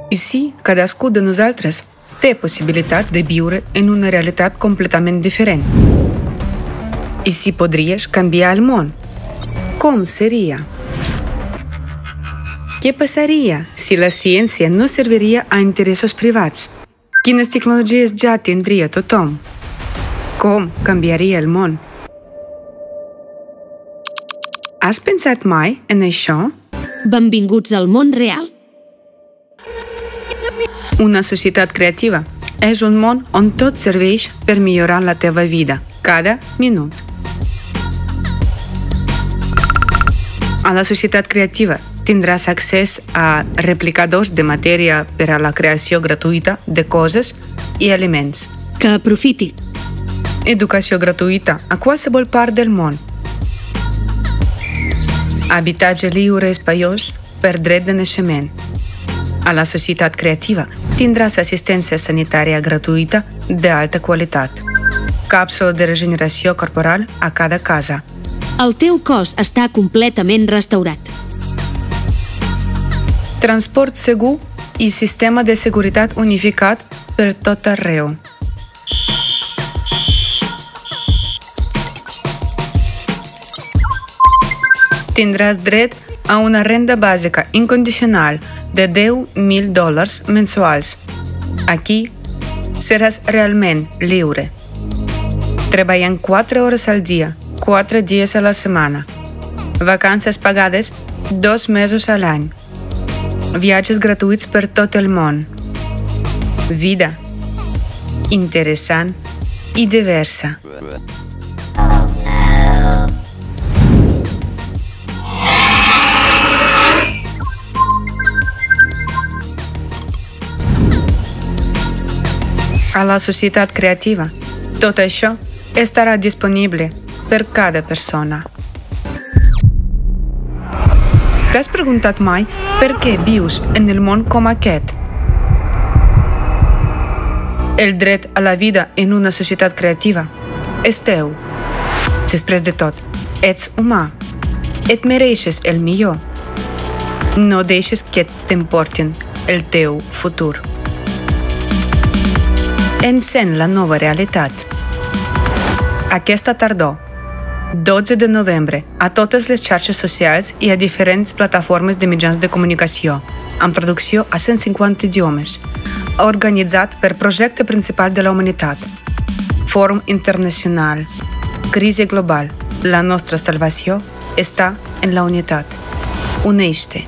I si cadascú de nosaltres té possibilitat de viure en una realitat completament diferent. I si podries canviar el món? Com seria? Què passaria si la ciència no serviria a interessos privats? Quines tecnologies ja tindria tothom? Com canviaria el món? Has pensat mai en això? Benvinguts al món real. Una societat creativa és un món on tot serveix per millorar la teva vida, cada minut. A la societat creativa tindràs accés a replicadors de matèria per a la creació gratuïta de coses i aliments. Que aprofiti. Educació gratuïta a qualsevol part del món. Habitatge lliure espaiós per dret de naixement. A la societat creativa tindràs assistència sanitària gratuïta d'alta qualitat. Càpsula de regeneració corporal a cada casa. El teu cos està completament restaurat. Transport segur i sistema de seguretat unificat per tot arreu. Tindràs dret a una renda bàsica incondicional de $10.000 mensuals. Aquí seràs realment lliure. Treballant 4 hores al dia, 4 dies a la setmana. Vacances pagades 2 mesos a l'any. Viatges gratuïts per tot el món. Vida interessant i diversa. A la societat creativa, tot això estarà disponible per cada persona. T'has preguntat mai per què vius en el món com aquest? El dret a la vida en una societat creativa és teu. Després de tot, ets humà. Et mereixes el millor. No deixes que t'emportin el teu futur. Encén la nova realitat. Aquesta tardor, 12 de novembre, a totes les xarxes socials i a diferents plataformes de mitjans de comunicació, amb traducció a 150 idiomes, organitzat per Projecte Principal de la Humanitat, Fòrum Internacional, Crisi Global. La nostra salvació està en la unitat. Uneix-te.